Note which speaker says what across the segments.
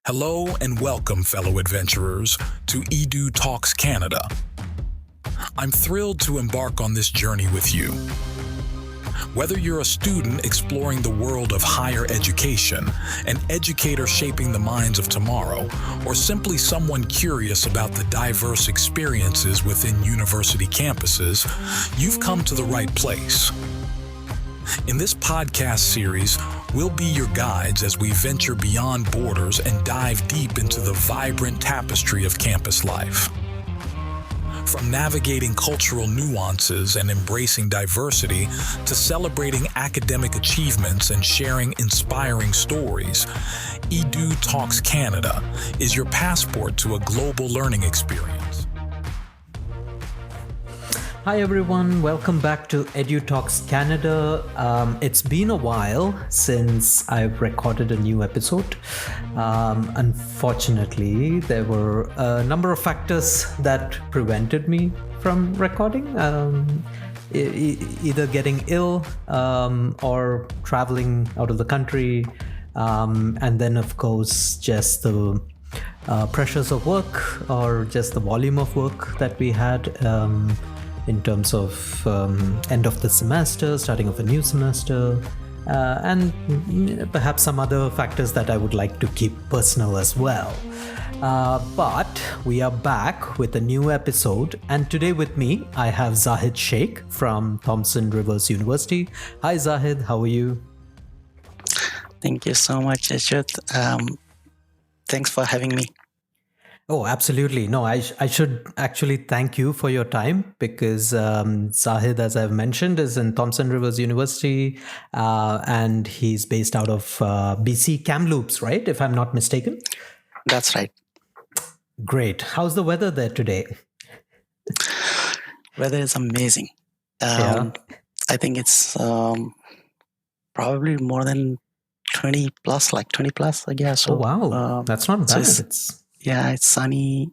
Speaker 1: Hello and welcome, fellow adventurers, to EduTalks Canada. I'm thrilled to embark on this journey with you. Whether you're a student exploring the world of higher education, an educator shaping the minds of tomorrow, or simply someone curious about the diverse experiences within university campuses, you've come to the right place. In this podcast series, we'll be your guides as we venture beyond borders and dive deep into the vibrant tapestry of campus life. From navigating cultural nuances and embracing diversity to celebrating academic achievements and sharing inspiring stories, EduTalks Canada is your passport to a global learning experience.
Speaker 2: Hi everyone, welcome back to EduTalks Canada. It's been a while since I've recorded a new episode. Unfortunately, there were a number of factors that prevented me from recording. Either getting ill or traveling out of the country. And then of course, just the pressures of work or just the volume of work that we had in terms of end of the semester, starting of a new semester, and perhaps some other factors that I would like to keep personal as well. But we are back with a new episode, and today with me I have Zahid Sheikh from Thompson University. Hi Zahid, how are you?
Speaker 3: Thank you so much, Ajit. Thanks for having me.
Speaker 2: Oh, absolutely. No, I should actually thank you for your time because Zahid, as I've mentioned, is in Thompson University and he's based out of BC Kamloops, right? If I'm not mistaken.
Speaker 3: That's right.
Speaker 2: Great. How's the weather there today?
Speaker 3: Weather is amazing. I think it's probably more than 20 plus, like 20 plus, I guess. So,
Speaker 2: wow. That's not bad.
Speaker 3: It's sunny.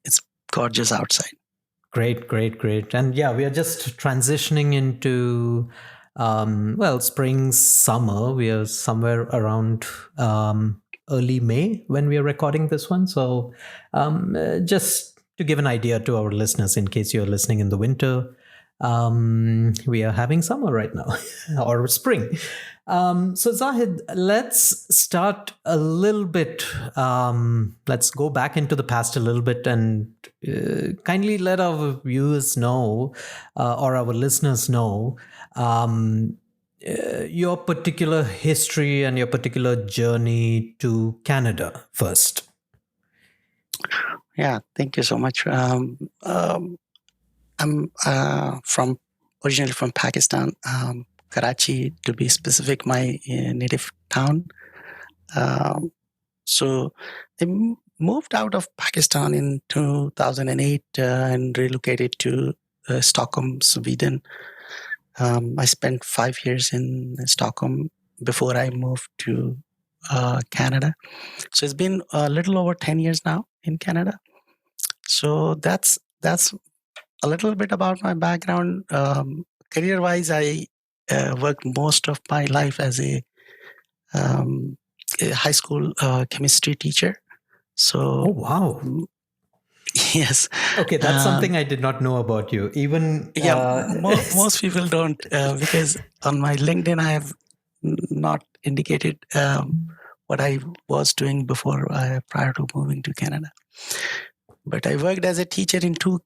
Speaker 3: It's gorgeous outside.
Speaker 2: Great. And yeah, we are just transitioning into, spring, summer. We are somewhere around early May when we are recording this one. So just to give an idea to our listeners, in case you're listening in the winter, we are having summer right now or spring. So Zahid, let's start a little bit. Let's go back into the past a little bit and kindly let our viewers know or our listeners know your particular history and your particular journey to Canada first.
Speaker 3: Yeah, thank you so much. I'm originally from Pakistan. Karachi, to be specific, my native town. So they moved out of Pakistan in 2008 and relocated to Stockholm, Sweden. I spent 5 years in Stockholm before I moved to Canada. So it's been a little over 10 years now in Canada. So that's a little bit about my background. Career-wise, I worked most of my life as a high school chemistry teacher. So,
Speaker 2: oh wow,
Speaker 3: yes.
Speaker 2: Okay, that's something I did not know about you. Even
Speaker 3: most people don't because on my LinkedIn I have not indicated what I was doing before prior to moving to Canada. But I worked as a teacher in two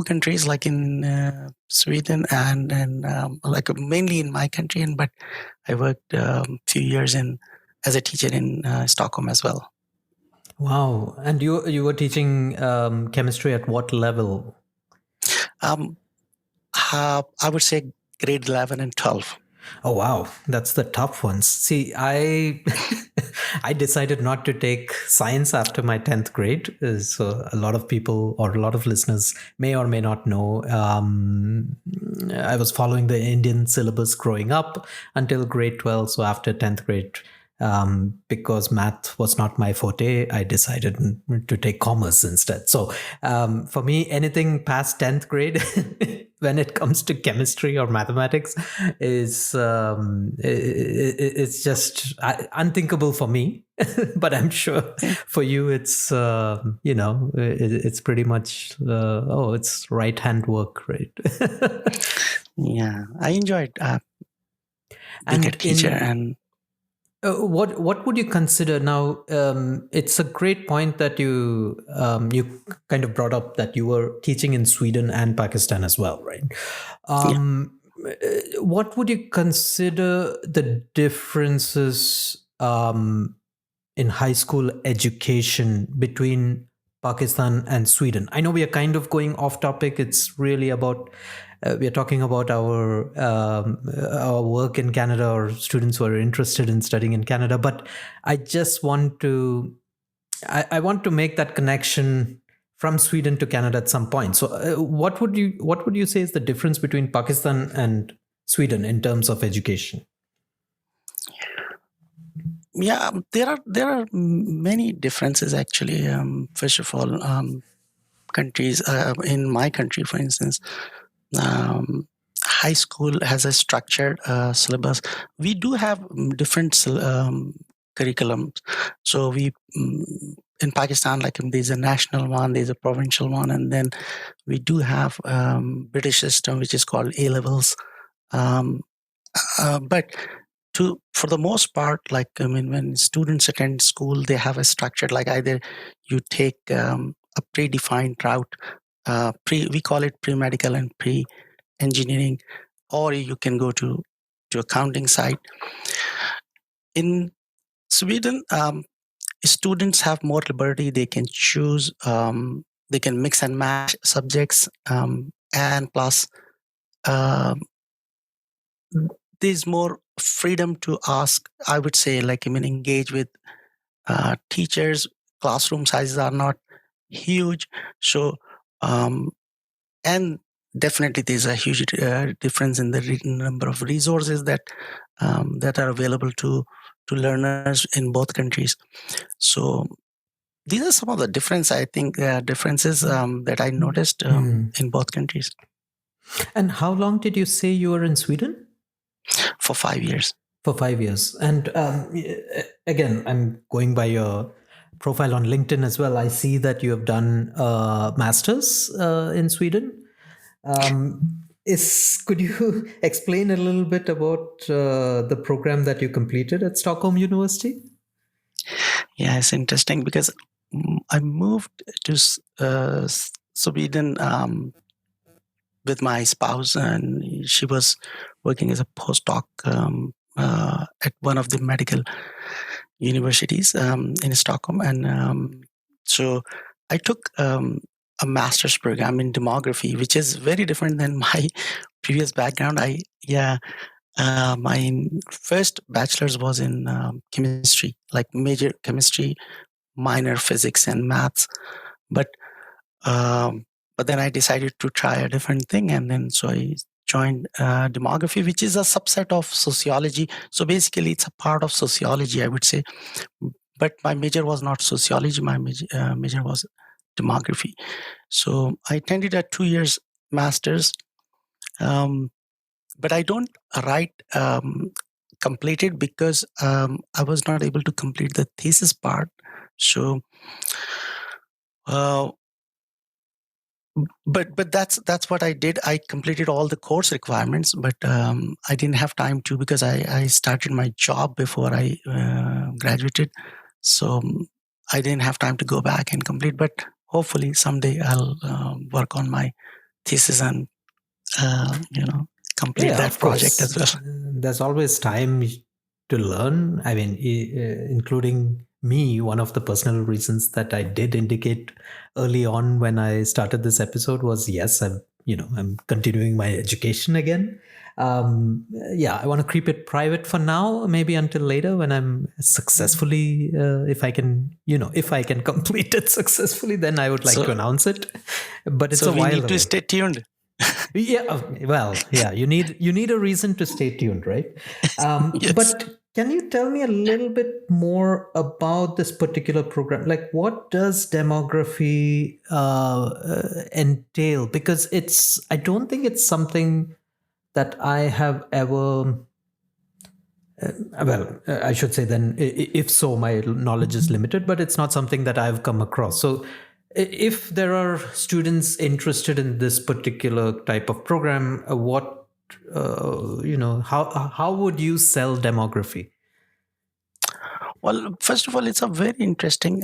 Speaker 3: countries, like in Sweden and like mainly in my country, but I worked a few years as a teacher in Stockholm as well.
Speaker 2: Wow! And you were teaching chemistry at what level?
Speaker 3: I would say grade 11 and 12.
Speaker 2: Oh wow, that's the tough ones. See, I decided not to take science after my 10th grade. So a lot of people or a lot of listeners may or may not know. I was following the Indian syllabus growing up until grade 12. So after 10th grade, because math was not my forte, I decided to take commerce instead. So for me, anything past 10th grade when it comes to chemistry or mathematics is it's just unthinkable for me. But I'm sure for you, it's it's pretty much it's right hand work, right?
Speaker 3: Yeah, I enjoyed being a
Speaker 2: And
Speaker 3: teacher. And
Speaker 2: what would you consider now? It's a great point that you kind of brought up, that you were teaching in Sweden and Pakistan as well, right? What would you consider the differences in high school education between Pakistan and Sweden? I know we are kind of going off topic. It's really about we are talking about our work in Canada, or students who are interested in studying in Canada. But I just want to I want to make that connection from Sweden to Canada at some point. So, what would you say is the difference between Pakistan and Sweden in terms of education?
Speaker 3: yeah, there are many differences actually. First of all, countries in my country, for instance, high school has a structured syllabus. We do have different curriculums. So we in Pakistan, like there's a national one, there's a provincial one, and then we do have British system, which is called A levels. But for the most part, like when students attend school, they have a structured, like either you take a predefined route, we call it pre-medical and pre-engineering, or you can go to accounting side. In Sweden, students have more liberty. They can choose, they can mix and match subjects, and plus there's more freedom to ask, I would say, like engage with teachers. Classroom sizes are not huge. So and definitely there's a huge difference in the number of resources that are available to learners in both countries. So these are some of the differences that I noticed in both countries.
Speaker 2: And how long did you say you were in Sweden?
Speaker 3: For 5 years.
Speaker 2: For 5 years. And again, I'm going by your profile on LinkedIn as well. I see that you have done masters in Sweden. Could you explain a little bit about the program that you completed at Stockholm University?
Speaker 3: Yeah, it's interesting because I moved to Sweden with my spouse, and she was working as a postdoc at one of the medical universities in Stockholm. And so I took a master's program in demography, which is very different than my previous background. My first bachelor's was in chemistry, like major chemistry, minor physics and maths. But then I decided to try a different thing, and then so I joined demography, which is a subset of sociology. So basically, it's a part of sociology, I would say. But my major was not sociology. My major was demography. So I attended a 2 years master's, but I don't write completed because I was not able to complete the thesis part. So. But that's what I did. I completed all the course requirements, but I didn't have time to, because I started my job before I graduated. So I didn't have time to go back and complete. But hopefully someday I'll work on my thesis and complete that project as well.
Speaker 2: There's always time to learn. I mean, including me, one of the personal reasons that I did indicate early on when I started this episode was, yes, I'm continuing my education again. I want to keep it private for now, maybe until later when I'm successfully, if I can complete it successfully, then I would like to announce it. But it's a while away.
Speaker 3: So we need to stay tuned.
Speaker 2: Yeah, well, yeah, you need a reason to stay tuned, right?
Speaker 3: Yes.
Speaker 2: But Can you tell me a little bit more about this particular program? Like, what does demography entail? Because I don't think it's something that I have ever. I should say then, if so, my knowledge is limited, but it's not something that I've come across. So, if there are students interested in this particular type of program, how would you sell demography?
Speaker 3: Well, first of all, it's a very interesting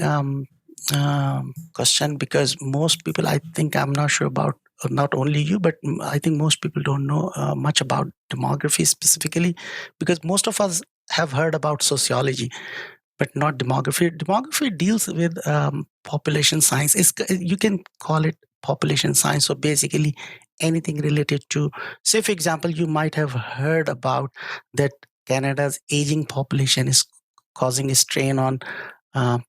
Speaker 3: question, because most people, I think, I'm not sure about, not only you, but I think most people don't know much about demography specifically, because most of us have heard about sociology, but not demography. Demography deals with population science. You can call it population science. So basically, anything related to, say, for example, you might have heard about that Canada's aging population is causing a strain on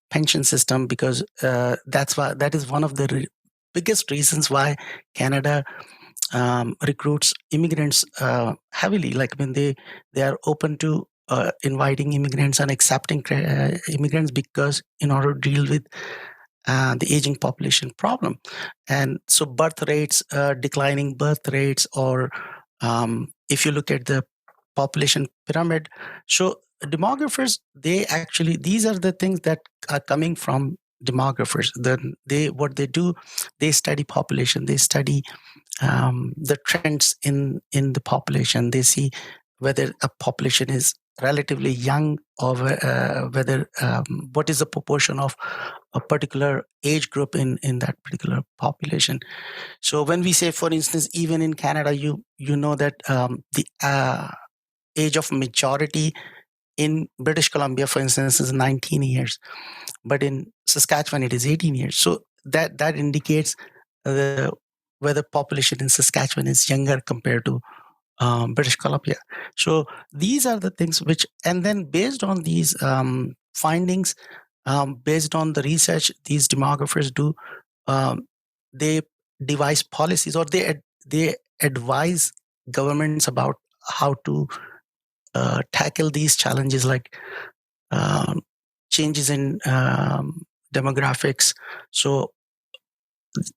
Speaker 3: pension system, because that is one of the biggest reasons why Canada recruits immigrants heavily. Like when they are open to inviting immigrants and accepting immigrants, because in order to deal with the aging population problem. And so birth rates, declining birth rates, or if you look at the population pyramid, so demographers, these are the things that are coming from demographers. Then what they do, they study population, they study the trends in the population. They see whether a population is relatively young, or whether what is the proportion of a particular age group in that particular population. So when we say, for instance, even in Canada, you know that the age of majority in British Columbia, for instance, is 19 years, but in Saskatchewan it is 18 years. So that indicates whether population in Saskatchewan is younger compared to British Columbia. So these are the things which, and then based on these findings, based on the research these demographers do, they devise policies, or they advise governments about how to tackle these challenges, like changes in demographics. So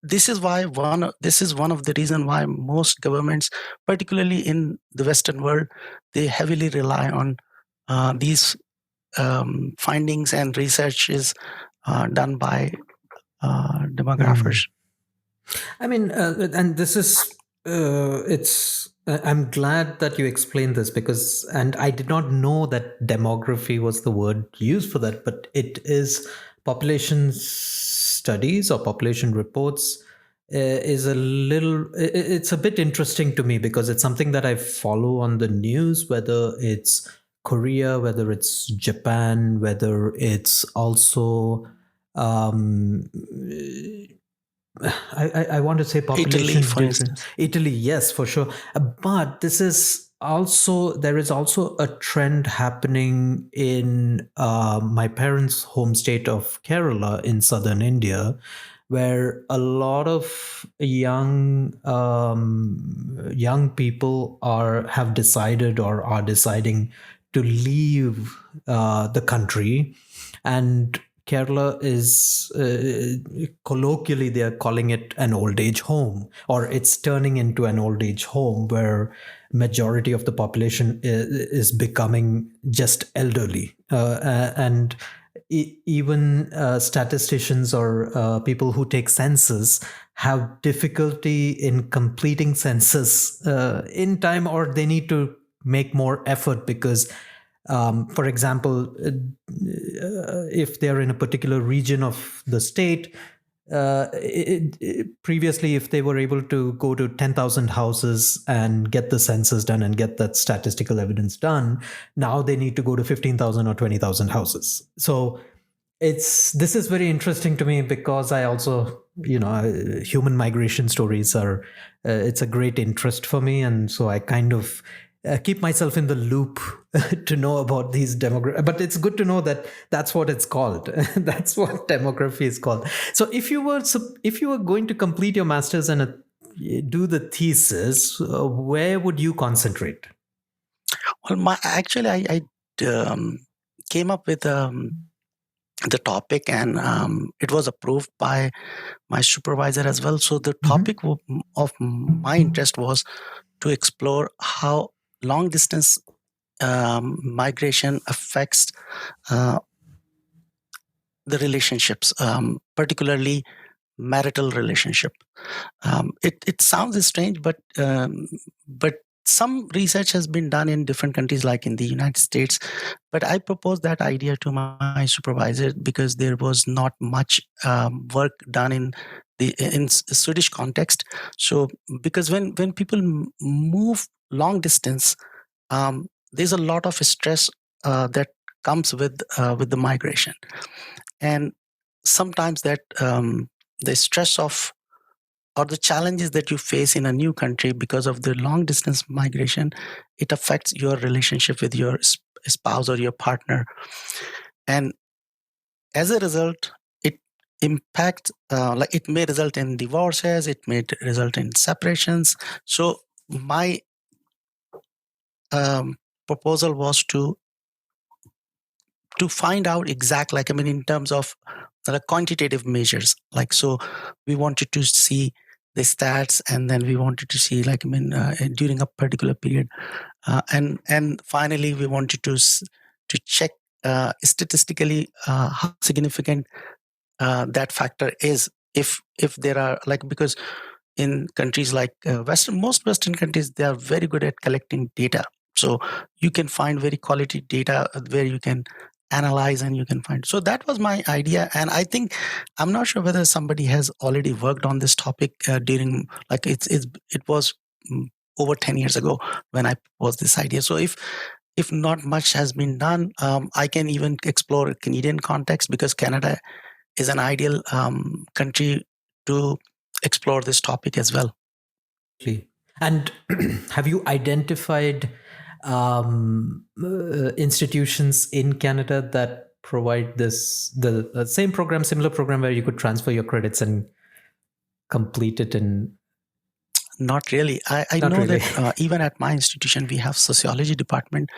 Speaker 3: this is one of the reason why most governments, particularly in the Western world, they heavily rely on these findings and researches done by demographers.
Speaker 2: I mean, and this is I'm glad that you explained this, and I did not know that demography was the word used for that, but it is population studies or population reports. It's a bit interesting to me, because it's something that I follow on the news, whether it's Korea, whether it's Japan, whether it's also I want to say population
Speaker 3: Italy, for instance.
Speaker 2: Italy, yes, for sure. But there is also a trend happening in my parents' home state of Kerala in southern India, where a lot of young people have decided or are deciding to leave the country. And Kerala is colloquially they are calling it an old age home, or it's turning into an old age home where majority of the population is becoming just elderly, and even statisticians or people who take census have difficulty in completing census in time, or they need to make more effort because for example, if they're in a particular region of the state, previously, if they were able to go to 10,000 houses and get the census done and get that statistical evidence done, now they need to go to 15,000 or 20,000 houses. So this is very interesting to me, because I also, human migration stories are, it's a great interest for me. And so I kind of keep myself in the loop to know about these demographics. But it's good to know that that's what it's called. That's what demography is called. So if you were going to complete your master's and do the thesis, where would you concentrate?
Speaker 3: Well, I came up with the topic, and it was approved by my supervisor as well. So the topic of my interest was to explore how long distance migration affects the relationships, particularly marital relationship. It sounds strange, but some research has been done in different countries, like in the United States. But I proposed that idea to my supervisor because there was not much work done in Swedish context. So because when people move long distance, there's a lot of stress that comes with the migration, and sometimes that the stress of or the challenges that you face in a new country because of the long distance migration, it affects your relationship with your spouse or your partner, and as a result it impacts like it may result in divorces, it may result in separations. So my proposal was to find out exact, like, I mean, in terms of the quantitative measures, like, so we wanted to see the stats, and then we wanted to see, like, I mean, during a particular period, and finally we wanted to check statistically how significant that factor is, if there are, like, because in countries like most Western countries, they are very good at collecting data. So you can find very quality data where you can analyze and you can find. So that was my idea, and I think, I'm not sure whether somebody has already worked on this topic during, like, it was over 10 years ago when I proposed this idea. So if not much has been done, I can even explore a Canadian context, because Canada is an ideal country to explore this topic as well.
Speaker 2: And have you identified institutions in Canada that provide the same program, similar program, where you could transfer your credits and complete it in?
Speaker 3: Not really. I
Speaker 2: Not
Speaker 3: know
Speaker 2: really.
Speaker 3: that even at my institution, we have sociology department,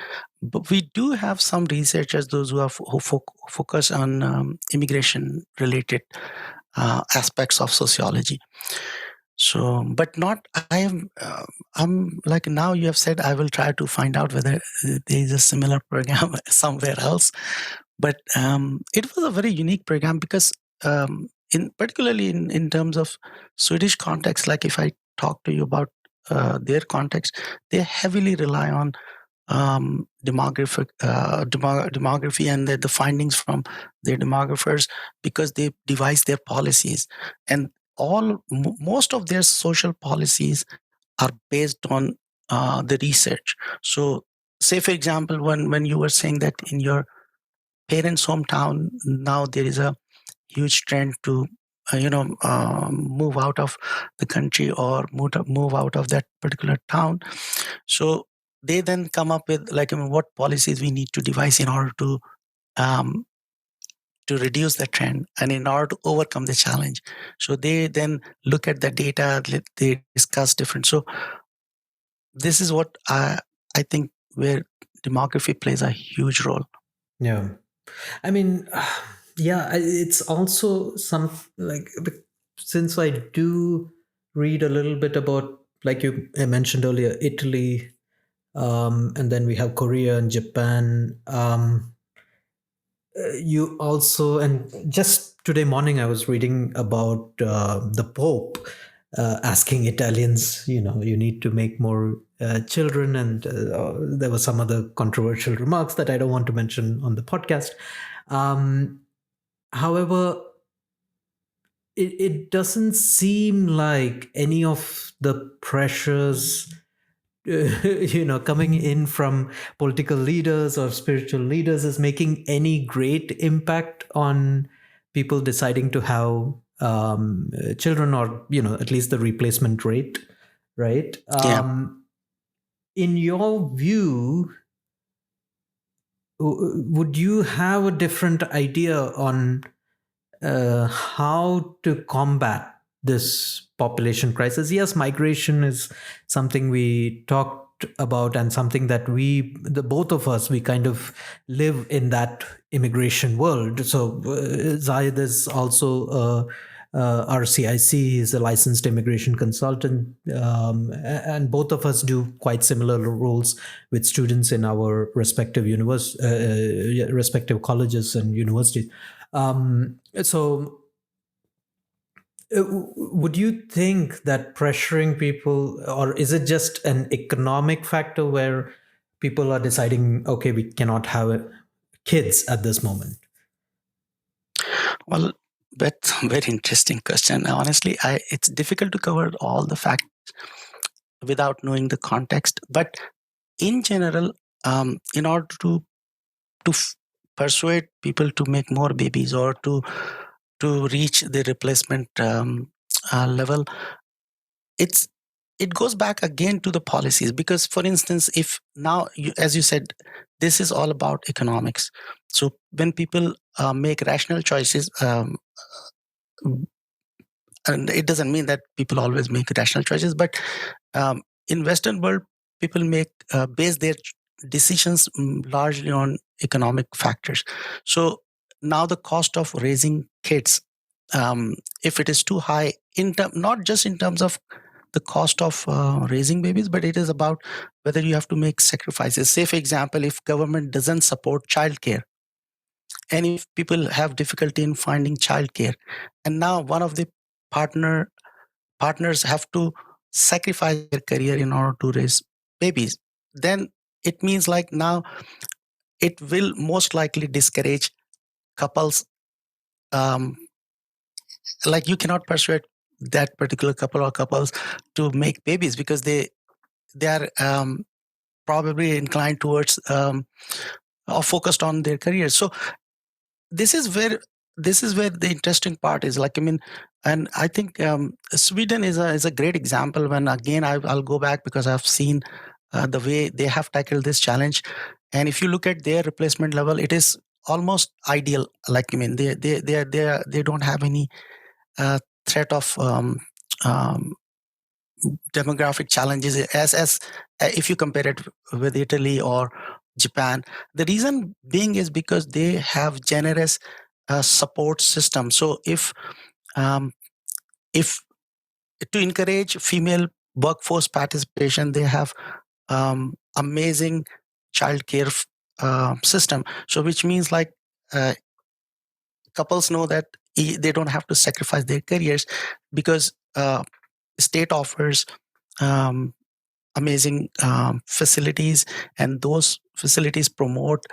Speaker 3: but we do have some researchers, those who focus on immigration related aspects of sociology. So, but not, I'm like, now you have said, I will try to find out whether there is a similar program somewhere else. But it was a very unique program because particularly in terms of Swedish context, like if I talk to you about their context, they heavily rely on demography and the findings from their demographers, because they devise their policies, and most of their social policies are based on the research. So say, for example, when you were saying that in your parents' hometown, now there is a huge trend to move out of the country or move out of that particular town. So they then come up with, like, I mean, what policies we need to devise in order to reduce the trend and in order to overcome the challenge. So they then look at the data, they discuss different. So this is what I think where demography plays a huge role.
Speaker 2: Yeah. I mean, yeah, it's also some, like, since I do read a little bit about, like you mentioned earlier, Italy, and then we have Korea and Japan. You also, and just today morning, I was reading about the Pope asking Italians, you need to make more children, and there were some other controversial remarks that I don't want to mention on the podcast. However, it doesn't seem like any of the pressures coming in from political leaders or spiritual leaders is making any great impact on people deciding to have children, or at least the replacement rate, right? In your view, would you have a different idea on how to combat this population crisis? Yes, migration is something we talked about, and something that both of us, we kind of live in that immigration world. So Zahid is also RCIC, is a licensed immigration consultant, and both of us do quite similar roles with students in our respective respective colleges and universities. So would you think that pressuring people, or is it just an economic factor where people are deciding, okay, we cannot have kids at this moment?
Speaker 3: Well, that's a very interesting question. Honestly, it's difficult to cover all the facts without knowing the context. But in general, in order to persuade people to make more babies or to reach the replacement level, it goes back again to the policies. Because, for instance, if now, as you said, this is all about economics. So when people make rational choices, and it doesn't mean that people always make rational choices, but in Western world, people base their decisions largely on economic factors. So now the cost of raising kids, if it is too high, not just in terms of the cost of raising babies, but it is about whether you have to make sacrifices. Say, for example, if government doesn't support childcare, and if people have difficulty in finding childcare, and now one of the partners have to sacrifice their career in order to raise babies, then it means like now it will most likely discourage couples. Like you cannot persuade that particular couple or couples to make babies because they are probably inclined towards or focused on their careers. So this is where the interesting part is. Like, I mean, and I think Sweden is a great example. When again I'll go back because I've seen the way they have tackled this challenge, and if you look at their replacement level, it is almost ideal. Like, I mean, they don't have any threat of demographic challenges as if you compare it with Italy or Japan. The reason being is because they have generous support system. So if to encourage female workforce participation, they have amazing childcare system. So which means like couples know that they don't have to sacrifice their careers because state offers amazing facilities, and those facilities promote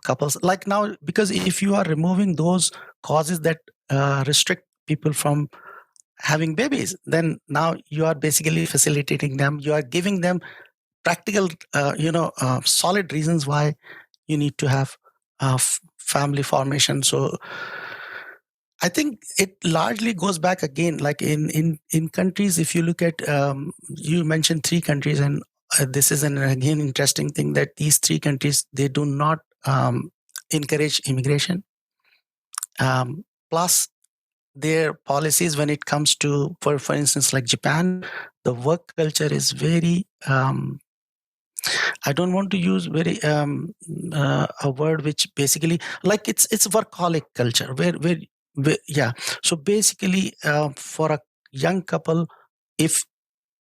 Speaker 3: couples. Like now, because if you are removing those causes that restrict people from having babies, then now you are basically facilitating them. You are giving them practical, solid reasons why you need to have family formation. So I think it largely goes back again, like in countries. If you look at, you mentioned 3 countries, and this is again interesting thing that these 3 countries, they do not encourage immigration. Plus, their policies when it comes to, for instance, like Japan, the work culture is very. I don't want to use very a word which basically, like, it's workaholic culture where yeah. So basically, for a young couple, if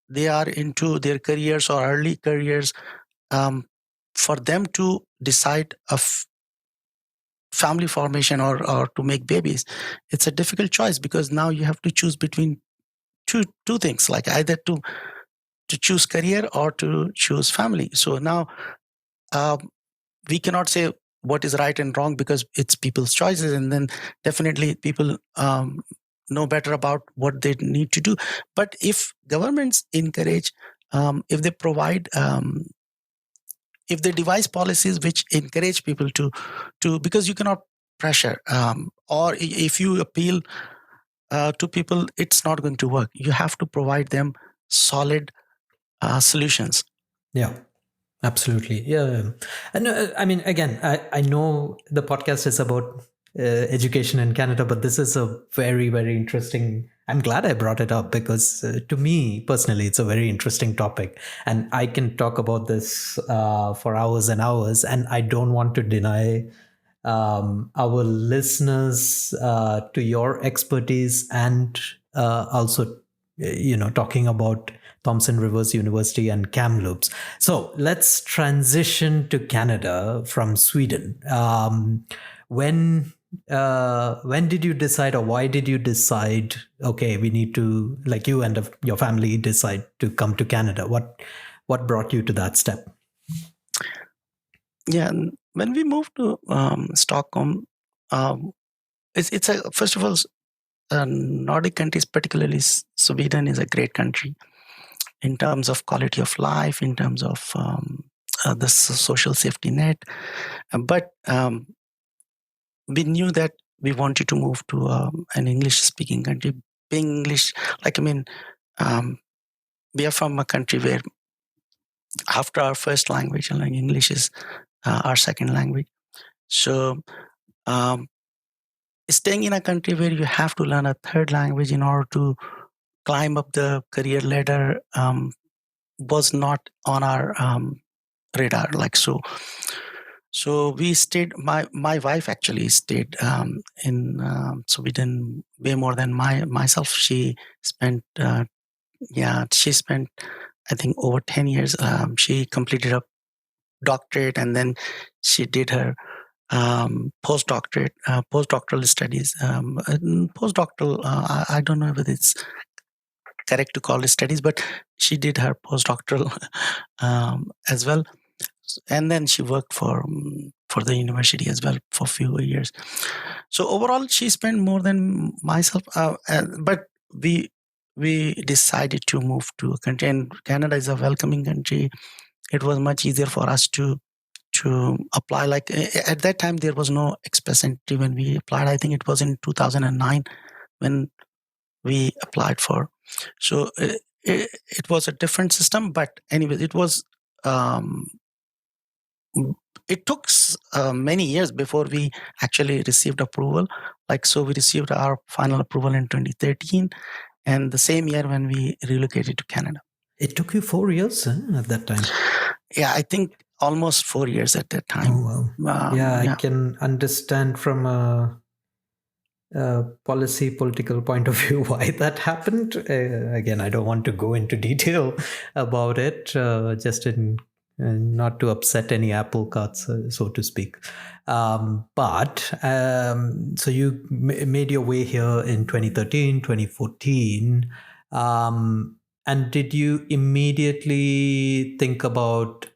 Speaker 3: they are into their careers or early careers, for them to decide of family formation or to make babies, it's a difficult choice, because now you have to choose between two things, like either to choose career or to choose family. So now we cannot say what is right and wrong, because it's people's choices, and then definitely people know better about what they need to do. But if governments encourage, if they provide, if they devise policies which encourage people to because you cannot pressure, or if you appeal to people, it's not going to work. You have to provide them solid solutions.
Speaker 2: Yeah, absolutely. Yeah. And I mean, again, I know the podcast is about education in Canada, but this is a very, very interesting I'm glad I brought it up because to me personally, it's a very interesting topic. And I can talk about this for hours and hours. And I don't want to deny our listeners to your expertise and also, talking about Thompson Rivers University and Kamloops. So let's transition to Canada from Sweden. When did you decide, or why did you decide, okay, we need to, like you and your family decide to come to Canada? What brought you to that step?
Speaker 3: Yeah, when we moved to Stockholm, it's a, first of all, Nordic countries, particularly Sweden, is a great country in terms of quality of life, in terms of the social safety net. But we knew that we wanted to move to an English-speaking country. Being English, we are from a country where after our first language, like English is our second language. So staying in a country where you have to learn a third language in order to climb up the career ladder was not on our radar. So we stayed. My wife actually stayed in Sweden way more than myself. She spent I think over 10 years. She completed a doctorate, and then she did her postdoctoral studies. Postdoctoral, I don't know whether it's correct to call it studies, but she did her postdoctoral as well. And then she worked for the university as well for a few years. So overall, she spent more than myself. But we decided to move to a country, and Canada is a welcoming country. It was much easier for us to apply. Like at that time, there was no express entry when we applied. I think it was in 2009 when we applied for. So it was a different system. But anyways, it was. It took many years before we actually received approval. So we received our final approval in 2013, and the same year when we relocated to Canada.
Speaker 2: It took you 4 years at that time?
Speaker 3: Yeah, I think almost 4 years at that time.
Speaker 2: Oh, wow. I can understand from a political point of view why that happened. Again, I don't want to go into detail about it, just in not to upset any apple carts, so to speak. But so you made your way here in 2013, 2014. And did you immediately think about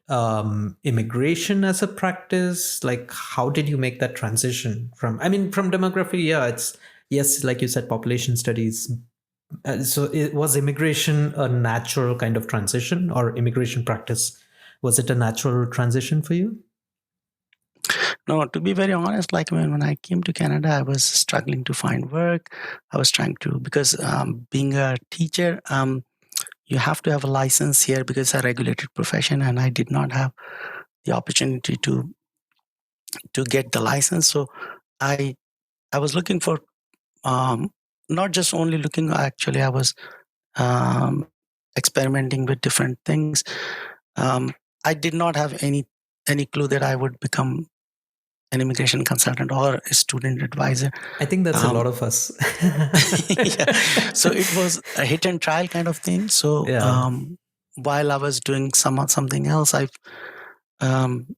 Speaker 2: immigration as a practice? Like, how did you make that transition from demography? Yeah, it's, yes, like you said, population studies. So was immigration a natural kind of transition, or immigration practice? Was it a natural transition for you?
Speaker 3: No, to be very honest, like when I came to Canada, I was struggling to find work. I was trying to, because being a teacher, you have to have a license here because it's a regulated profession, and I did not have the opportunity to get the license. So I was looking for, not just only looking, actually I was experimenting with different things. I did not have any clue that I would become an immigration consultant or a student advisor.
Speaker 2: I think that's a lot of us.
Speaker 3: Yeah. So it was a hit and trial kind of thing. So while I was doing something else, I've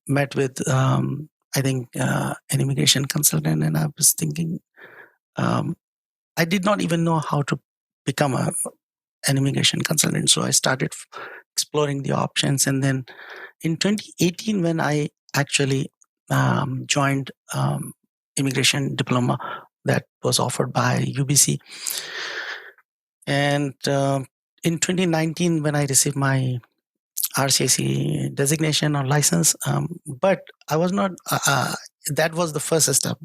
Speaker 3: met with I think an immigration consultant, and I was thinking, I did not even know how to become an immigration consultant. So I started exploring the options, and then in 2018, when I actually joined immigration diploma that was offered by UBC, and in 2019 when I received my RCIC designation or license, but I was not. That was the first step,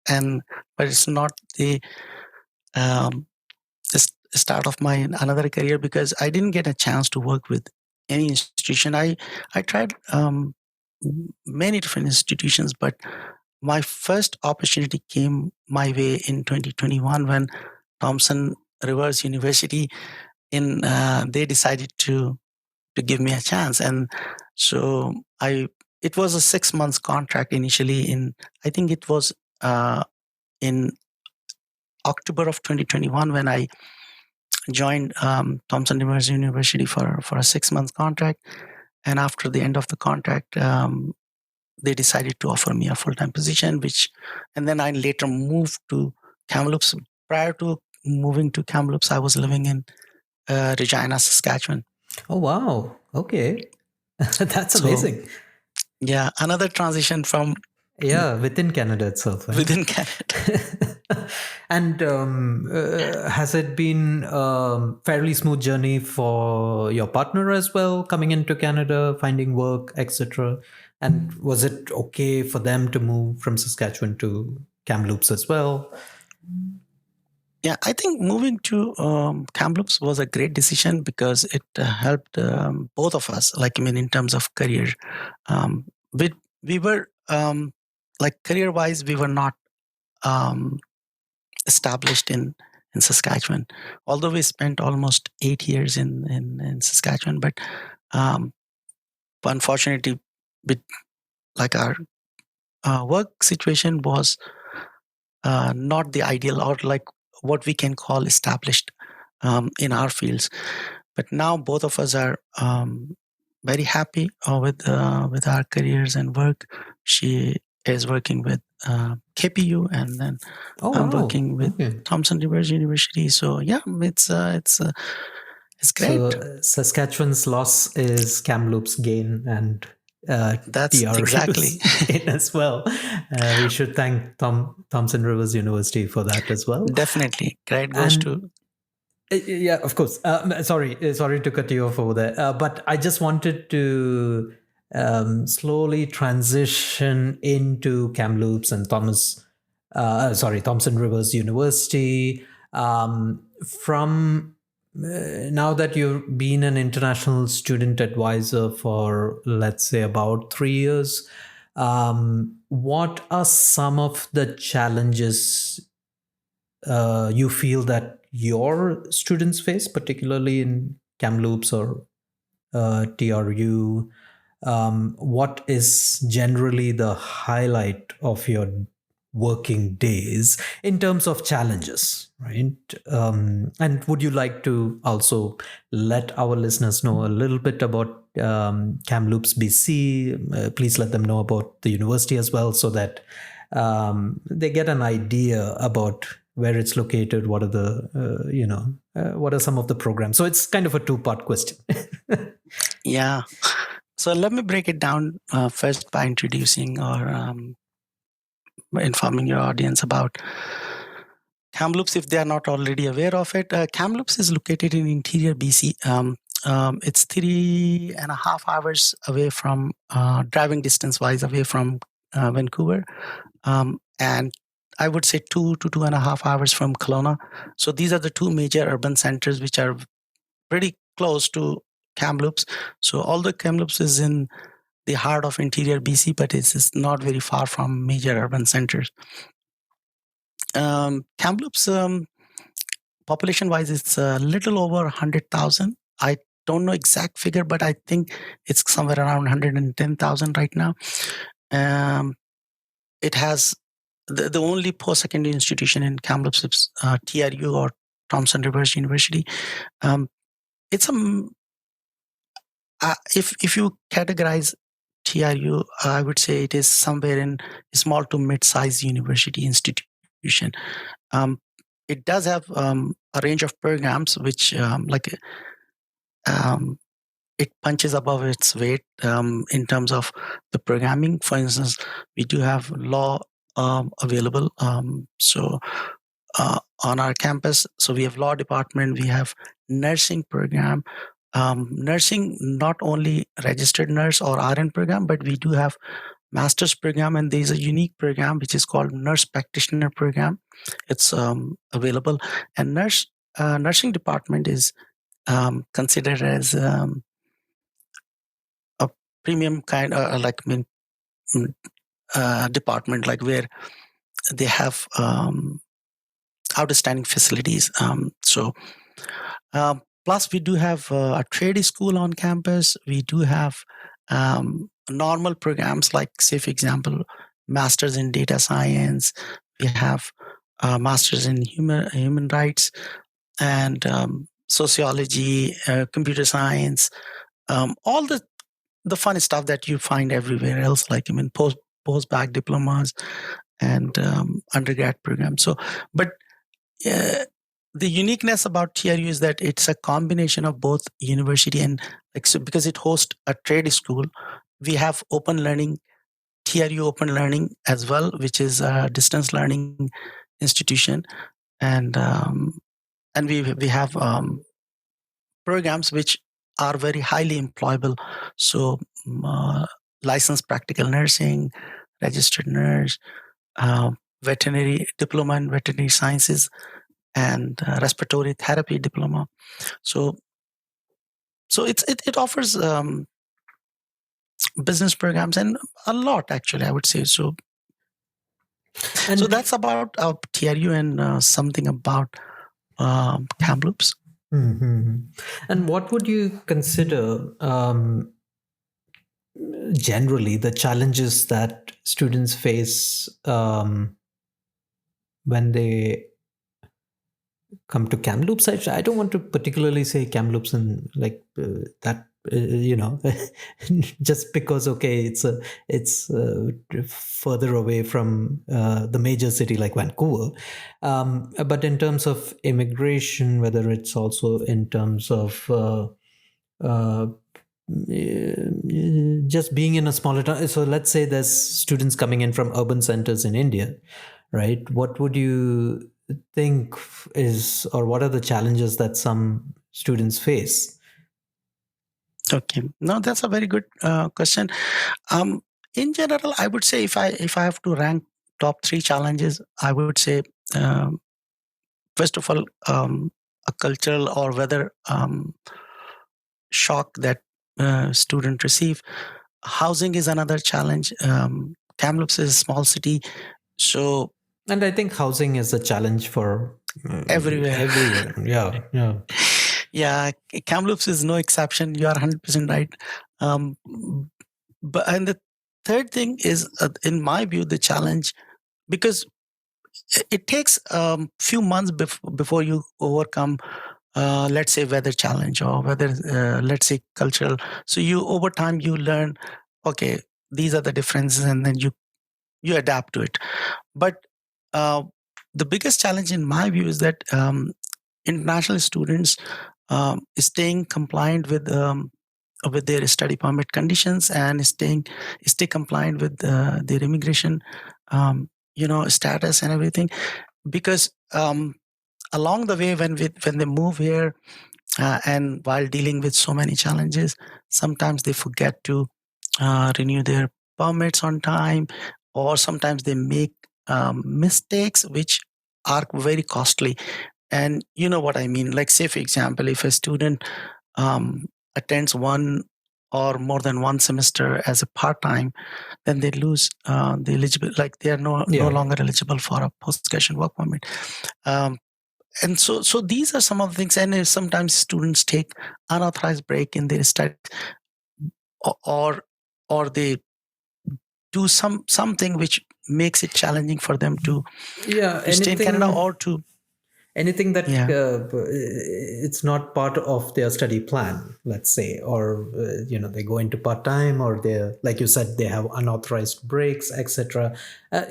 Speaker 3: but it's not the start of my another career, because I didn't get a chance to work with any institution. I tried many different institutions, but my first opportunity came my way in 2021 when Thompson Rivers University, they decided to give me a chance, and so it was a 6 months contract initially. I think it was in October of 2021 when I joined Thompson Rivers University for a 6 months contract, and after the end of the contract, they decided to offer me a full-time position, and then I later moved to Kamloops. Prior to moving to Kamloops, I was living in Regina, Saskatchewan.
Speaker 2: Oh, wow. Okay. That's amazing.
Speaker 3: Yeah, another transition from...
Speaker 2: Yeah, within Canada itself. Right?
Speaker 3: Within Canada.
Speaker 2: And has it been a fairly smooth journey for your partner as well, coming into Canada, finding work, etc.? And was it okay for them to move from Saskatchewan to Kamloops as well?
Speaker 3: Yeah, I think moving to Kamloops was a great decision because it helped both of us. In terms of career, we were career-wise, we were not established in Saskatchewan. Although we spent almost 8 years in Saskatchewan, but unfortunately, our work situation was not the ideal, or what we can call established in our fields. But now both of us are very happy with our careers and work. She is working with KPU, and then I'm working with Thompson Rivers University. So yeah, it's great.
Speaker 2: So Saskatchewan's loss is Kamloops' gain, and
Speaker 3: that's exactly
Speaker 2: it as well. We should thank Thompson Rivers University for that as well.
Speaker 3: Definitely, credit goes to.
Speaker 2: Yeah, of course. Sorry to cut you off over there, but I just wanted to slowly transition into Kamloops and Thompson Rivers University. From now that you've been an international student advisor for, let's say, about 3 years, what are some of the challenges you feel that your students face, particularly in Kamloops or TRU? What is generally the highlight of your working days in terms of challenges, right? And would you like to also let our listeners know a little bit about Kamloops, BC? Please let them know about the university as well, so that they get an idea about where it's located, what are the, what are some of the programs. So it's kind of a two-part question.
Speaker 3: Yeah. So let me break it down first by introducing or informing your audience about Kamloops, if they are not already aware of it. Kamloops is located in interior BC. It's 3.5 hours away from, driving distance-wise, away from Vancouver. And I would say 2 to 2.5 hours from Kelowna. So these are the two major urban centers which are pretty close to Kamloops. So although Kamloops is in the heart of interior BC, but it's not very far from major urban centers. Kamloops, population-wise, it's a little over 100,000. I don't know exact figure, but I think it's somewhere around 110,000 right now. It has the only post-secondary institution in Kamloops is TRU, or Thompson Rivers University. It's if you categorize TRU, I would say it is somewhere in a small to mid-sized university institution. It does have a range of programs which it punches above its weight in terms of the programming. For instance, we do have law available. So on our campus, so we have law department, we have nursing program. Nursing, not only registered nurse or RN program, but we do have master's program, and there's a unique program which is called nurse practitioner program. It's available, and nursing department is considered as a premium kind, department, where they have outstanding facilities. Plus, we do have a trade school on campus. We do have normal programs like, say, for example, masters in data science. We have masters in human rights and sociology, computer science, all the fun stuff that you find everywhere else, like post-bac diplomas and undergrad programs. So, but the uniqueness about TRU is that it's a combination of both university and because it hosts a trade school, we have open learning, TRU open learning as well, which is a distance learning institution, and we have programs which are very highly employable. So, licensed practical nursing, registered nurse, veterinary diploma in veterinary sciences, and respiratory therapy diploma. So it offers business programs and a lot, actually, I would say. So that's about TRU and something about Kamloops.
Speaker 2: Mm-hmm. And what would you consider generally the challenges that students face when they come to Kamloops? I don't want to particularly say Kamloops and that, just because, okay, it's further away from the major city like Vancouver. But in terms of immigration, whether it's also in terms of just being in a smaller town. So let's say there's students coming in from urban centers in India, right? What would you think is, or what are the challenges that some students face?
Speaker 3: Okay, no, that's a very good question. In general, I would say if I have to rank top 3 challenges, I would say first of all, a cultural or weather shock that students receive. Housing is another challenge. Kamloops is a small city, so.
Speaker 2: And I think housing is a challenge for
Speaker 3: everywhere.
Speaker 2: Yeah.
Speaker 3: Yeah, Kamloops is no exception. You are 100% right. But and the third thing is, in my view, the challenge, because it takes a few months before you overcome, let's say, weather challenge or whether, let's say, cultural. So over time you learn, okay, these are the differences, and then you adapt to it. But the biggest challenge in my view is that international students staying compliant with their study permit conditions and stay compliant with their immigration status and everything, because along the way when they move here and while dealing with so many challenges, sometimes they forget to renew their permits on time, or sometimes they make mistakes which are very costly. And you know what I mean? Like, say, for example, if a student attends one or more than one semester as a part-time, then they lose the eligible, like they are no longer eligible for a post-graduation work permit. And so these are some of the things. And sometimes students take unauthorized break in their studies, or they do something which makes it challenging for them to stay in Canada, or to
Speaker 2: anything that it's not part of their study plan, let's say, or they go into part-time, or they're, like you said, they have unauthorized breaks, etc.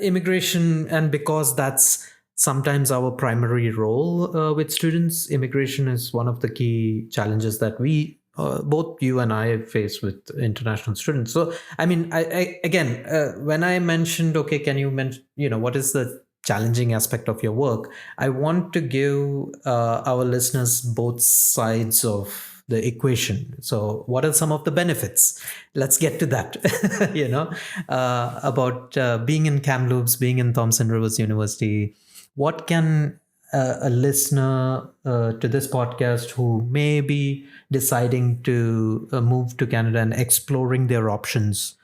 Speaker 2: Immigration, and because that's sometimes our primary role with students, immigration is one of the key challenges that we both you and I face with international students. So I mean, I again, when I mentioned, okay, can you mention, what is the challenging aspect of your work, I want to give our listeners both sides of the equation. So what are some of the benefits? Let's get to that. About being in Kamloops, being in Thompson Rivers University. What can a listener to this podcast who may be deciding to move to Canada and exploring their options,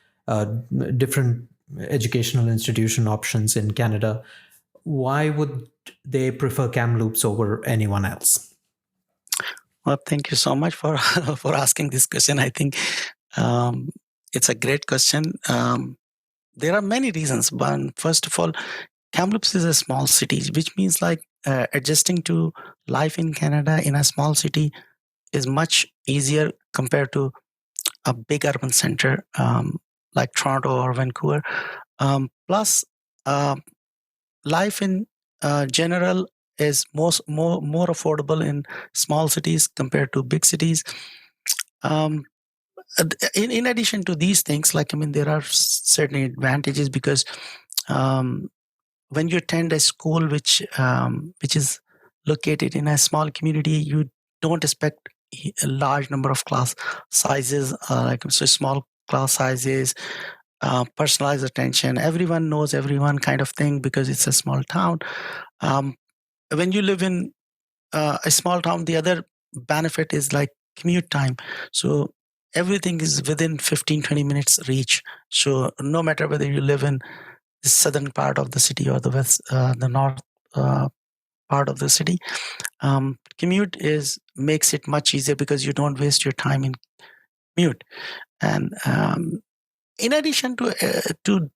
Speaker 2: different educational institution options in Canada, why would they prefer Kamloops over anyone else?
Speaker 3: Well, thank you so much for for asking this question. I think it's a great question. There are many reasons, but first of all, Kamloops is a small city, which means like adjusting to life in Canada in a small city is much easier compared to a big urban center like Toronto or Vancouver. Plus, uh, life in general is more affordable in small cities compared to big cities. Um, in addition to these things, like I mean, there are certain advantages because um, when you attend a school which is located in a small community, you don't expect a large number of class sizes, like so small class sizes, personalized attention. Everyone knows everyone kind of thing because it's a small town. Um, when you live in a small town, the other benefit is like commute time. So everything is within 15-20 minutes reach. So no matter whether you live in the southern part of the city or the north part of the city, commute makes it much easier because you don't waste your time in commute. And in addition to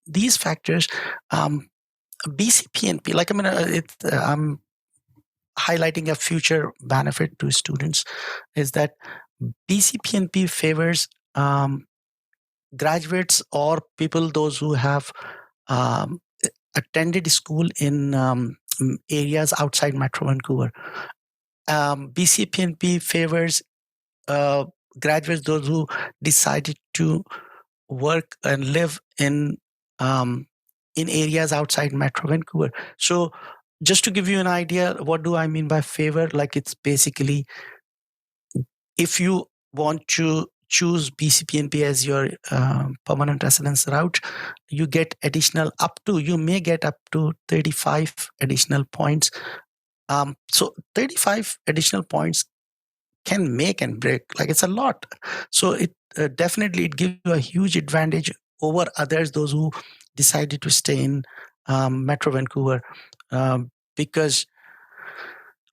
Speaker 3: these factors, BCPNP, like I mean, I'm highlighting a future benefit to students, is that BCPNP favors graduates or people those who have um, attended school in areas outside Metro Vancouver. BCPNP favors graduates those who decided to work and live in areas outside Metro Vancouver. So just to give you an idea, what do I mean by favor? Like it's basically if you want to choose BCPNP as your permanent residence route, you may get up to 35 additional points. So 35 additional points can make and break, like it's a lot. So it definitely it gives you a huge advantage over others, those who decided to stay in Metro Vancouver,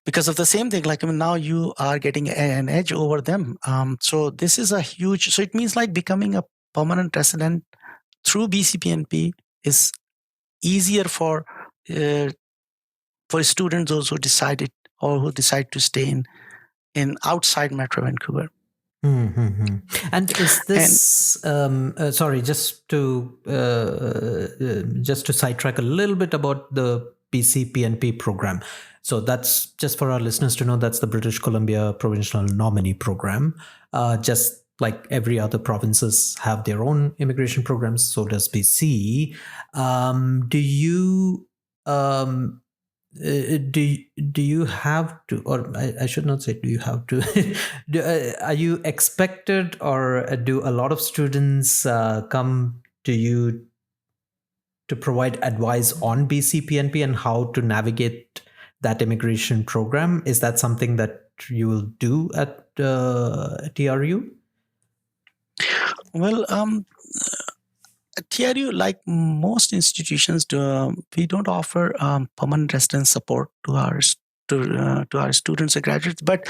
Speaker 3: because of the same thing. Like I mean, now you are getting an edge over them. So this is a huge. So it means like becoming a permanent resident through BCPNP is easier for students, those who decide to stay in outside Metro Vancouver.
Speaker 2: Mm-hmm. And is this sorry, just to sidetrack a little bit about the BCPNP program. So that's just for our listeners to know, that's the British Columbia Provincial Nominee Program. Just like every other provinces have their own immigration programs, so does BC. Do you do you have to, or I should not say do you have to, are you expected, or do a lot of students come to you to provide advice on BCPNP and how to navigate that immigration program? Is that something that you will do at TRU?
Speaker 3: Well, TRU, like most institutions, we don't offer permanent residence support to our students or graduates. But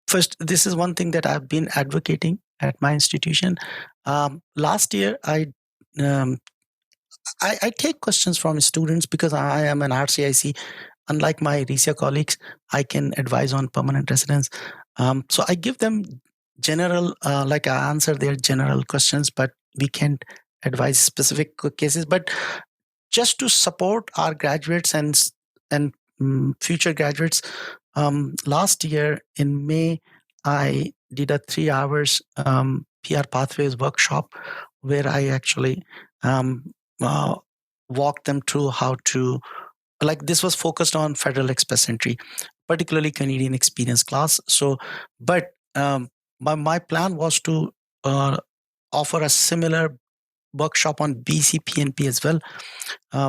Speaker 3: first, this is one thing that I've been advocating at my institution. Last year, I take questions from students because I am an RCIC. Unlike my RCIC colleagues, I can advise on permanent residence. So I give them general, like I answer their general questions, but we can't advise specific cases. But just to support our graduates and future graduates, last year in May, I did a 3 hours PR Pathways workshop where I actually walked them through how to, like this was focused on Federal Express Entry, particularly Canadian Experience class. So, but my plan was to offer a similar workshop on BCPNP as well,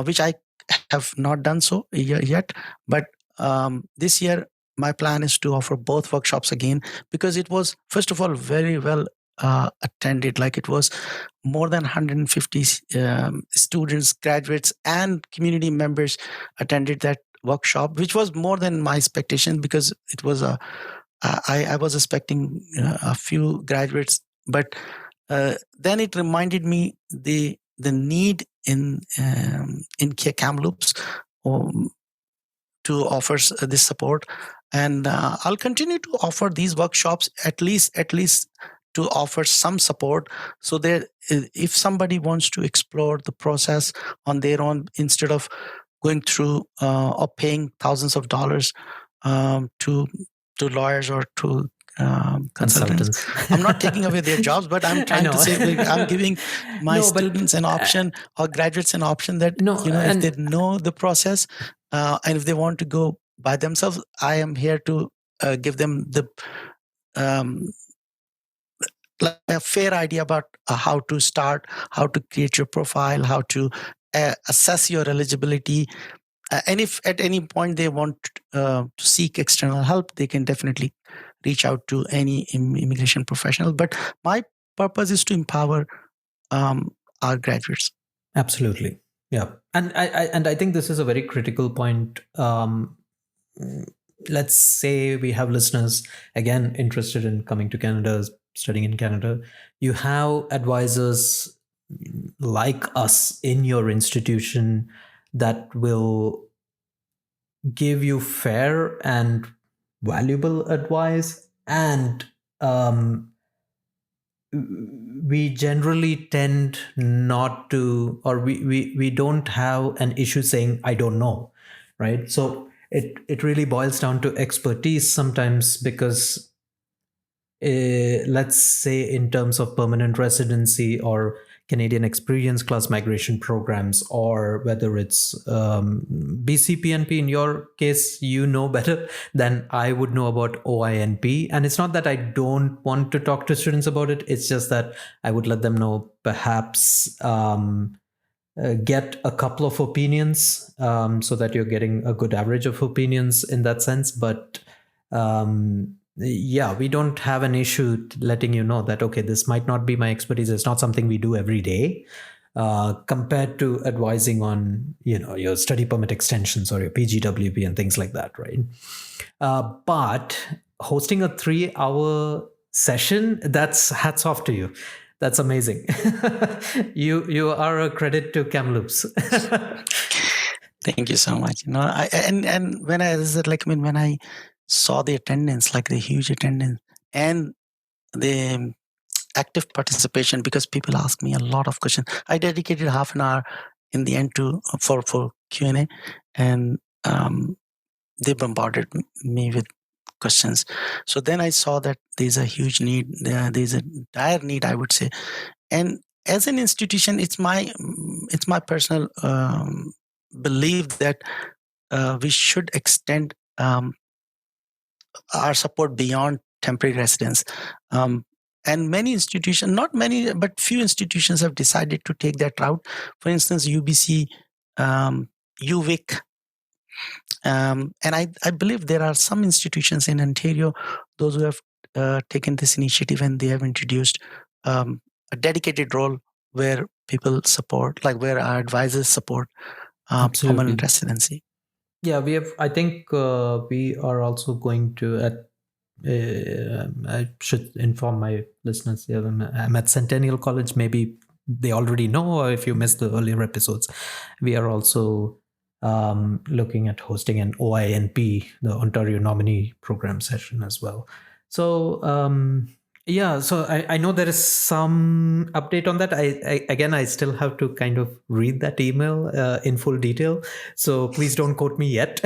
Speaker 3: which I have not done so yet. But this year, my plan is to offer both workshops again, because it was, first of all, very well attended. Like, it was more than 150 students, graduates, and community members attended that workshop, which was more than my expectation, because it was I was expecting a few graduates, but then it reminded me the need in Kamloops to offer this support, and I'll continue to offer these workshops, at least to offer some support, so that if somebody wants to explore the process on their own, instead of going through or paying thousands of dollars to lawyers or to consultants. I'm not taking away their jobs, but I'm trying to say, I'm giving my students an option, or graduates an option, that if they know the process, and if they want to go by themselves, I am here to give them the like a fair idea about how to start, how to create your profile, how to assess your eligibility. And if at any point they want to seek external help, they can definitely reach out to any immigration professional. But my purpose is to empower our graduates.
Speaker 2: Absolutely. Yeah. And I think this is a very critical point. Let's say we have listeners, again, interested in coming to Canada, studying in Canada. You have advisors like us in your institution that will give you fair and valuable advice, and we generally tend not to, or we don't have an issue saying I don't know, right? So it really boils down to expertise sometimes, because let's say in terms of permanent residency or Canadian Experience Class Migration programs, or whether it's BCPNP, in your case, you know better than I would know about OINP. And it's not that I don't want to talk to students about it. It's just that I would let them know, perhaps get a couple of opinions, so that you're getting a good average of opinions in that sense. But yeah, we don't have an issue letting you know that, okay, this might not be my expertise. It's not something we do every day, compared to advising on, your study permit extensions or your PGWP and things like that, right? But hosting a 3-hour session, that's hats off to you. That's amazing. You are a credit to Kamloops.
Speaker 3: Thank you so much. And when I saw the attendance, like the huge attendance and the active participation, because people ask me a lot of questions. I dedicated half an hour in the end for Q&A, and they bombarded me with questions. So then I saw that there's a huge need. There's a dire need, I would say. And as an institution, it's my personal belief that we should extend our support beyond temporary residence. And many institutions, not many, but few institutions have decided to take that route. For instance, UBC, UVic. And I believe there are some institutions in Ontario, those who have taken this initiative, and they have introduced a dedicated role where people support, like where our advisors support permanent residency.
Speaker 2: Yeah, we have. I think we are also going to. I should inform my listeners. Yeah, I'm at Centennial College. Maybe they already know, or if you missed the earlier episodes, we are also looking at hosting an OINP, the Ontario Nominee Program session as well. So yeah, so I know there is some update on that. I still have to kind of read that email in full detail. So please don't quote me yet.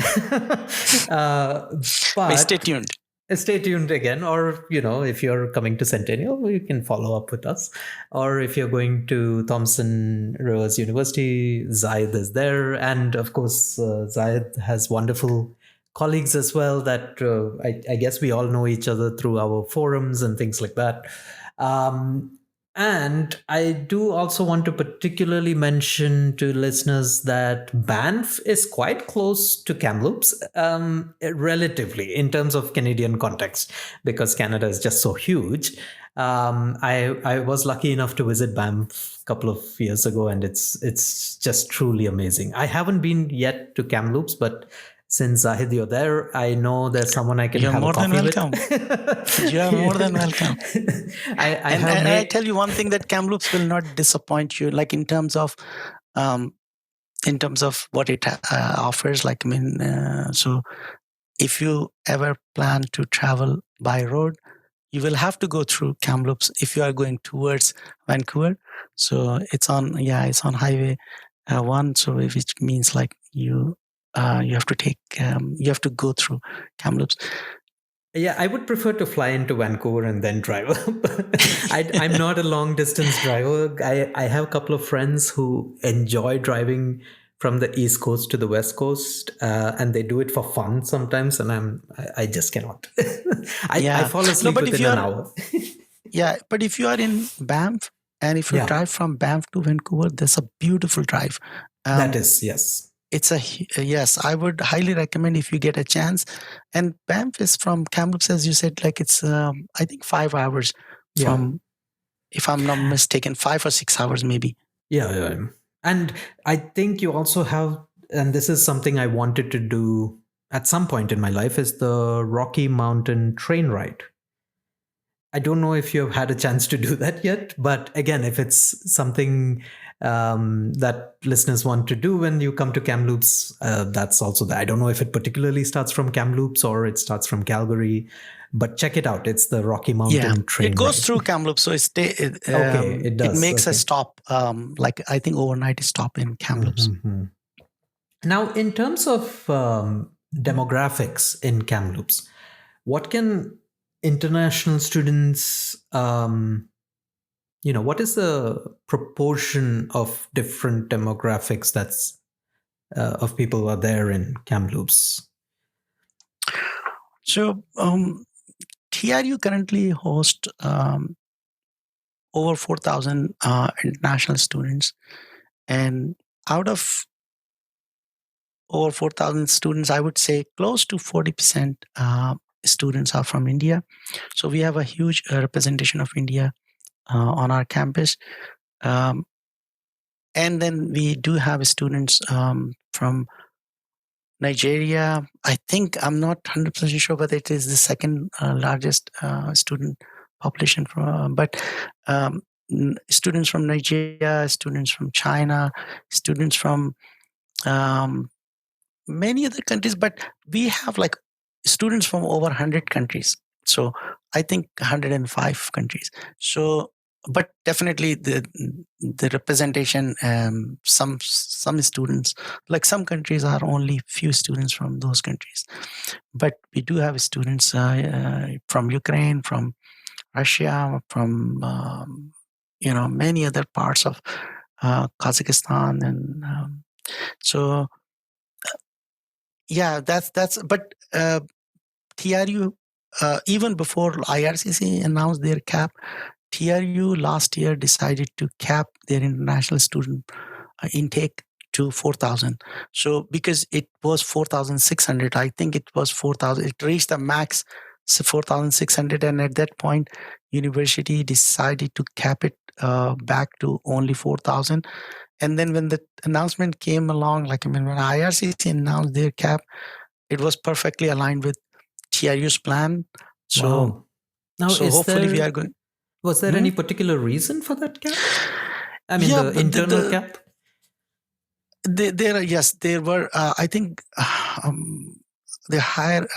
Speaker 2: But
Speaker 3: stay tuned.
Speaker 2: Stay tuned again. Or, if you're coming to Centennial, you can follow up with us. Or if you're going to Thompson Rivers University, Zahid is there. And of course, Zahid has wonderful colleagues as well that I guess we all know each other through our forums and things like that. And And I do also want to particularly mention to listeners that Banff is quite close to Kamloops, relatively in terms of Canadian context, because Canada is just so huge. I was lucky enough to visit Banff a couple of years ago, and it's just truly amazing. I haven't been yet to Kamloops, but since Zahid, you're there, I know there's someone I can
Speaker 3: You're
Speaker 2: have
Speaker 3: more
Speaker 2: a coffee
Speaker 3: than welcome.
Speaker 2: with.
Speaker 3: You are more than welcome. I
Speaker 2: I
Speaker 3: tell you one thing, that Kamloops will not disappoint you, like in terms of what it offers. Like, I mean, so if you ever plan to travel by road, you will have to go through Kamloops if you are going towards Vancouver. So it's on Highway 1. So which means like you have to go through Kamloops.
Speaker 2: Yeah, I would prefer to fly into Vancouver and then drive up. I'm not a long distance driver. I have a couple of friends who enjoy driving from the East Coast to the West Coast, and they do it for fun sometimes, and I just cannot. I fall asleep within an hour.
Speaker 3: Yeah, but if you are in Banff, and if you drive from Banff to Vancouver, there's a beautiful drive.
Speaker 2: That is, yes.
Speaker 3: It's yes, I would highly recommend if you get a chance. And Banff is from Kamloops, as you said, like it's, I think 5 hours from, if I'm not mistaken, 5 or 6 hours maybe.
Speaker 2: Yeah. And I think you also have, and this is something I wanted to do at some point in my life, is the Rocky Mountain train ride. I don't know if you've had a chance to do that yet, but again, if it's something that listeners want to do when you come to Kamloops, that's also there. I don't know if it particularly starts from Kamloops or it starts from Calgary, but check it out. It's the Rocky Mountain train.
Speaker 3: It goes
Speaker 2: ride.
Speaker 3: through Kamloops, so it does. It makes a stop, like I think overnight stop in Kamloops.
Speaker 2: Mm-hmm. Now, in terms of demographics in Kamloops, what can international students, what is the proportion of different demographics that's of people who are there in Kamloops?
Speaker 3: So TRU currently hosts over 4,000 international students, and out of over 4,000 students, I would say close to 40% students are from India. So we have a huge representation of India on our campus. And then we do have students from Nigeria. I think, I'm not 100% sure whether it is the second largest student population, but students from Nigeria, students from China, students from many other countries, but we have like students from over 100 countries. So I think 105 countries. So, but definitely the representation, some students, like some countries are only few students from those countries, but we do have students from Ukraine, from Russia, from many other parts of Kazakhstan, and so yeah, that's but TRU, even before IRCC announced their cap, TRU last year decided to cap their international student intake to 4,000. So because it was 4,600, I think it was 4,000. It reached the max 4,600, and at that point, university decided to cap it back to only 4,000. And then when the announcement came along, like when IRCC announced their cap, it was perfectly aligned with TRU's plan. So,
Speaker 2: wow. Now,
Speaker 3: so hopefully we are going.
Speaker 2: Was there any particular reason for that cap? I mean, the internal cap?
Speaker 3: There were, I think, the higher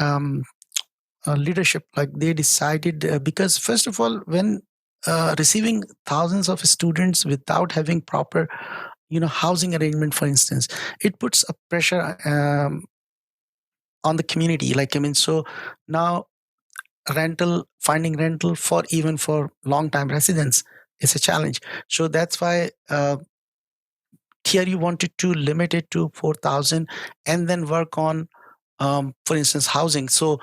Speaker 3: leadership, like they decided, because first of all, when receiving thousands of students without having proper, housing arrangement, for instance, it puts a pressure on the community. So now finding rental for even for long-time residents is a challenge. So that's why TRU wanted to limit it to 4,000 and then work on, for instance, housing. So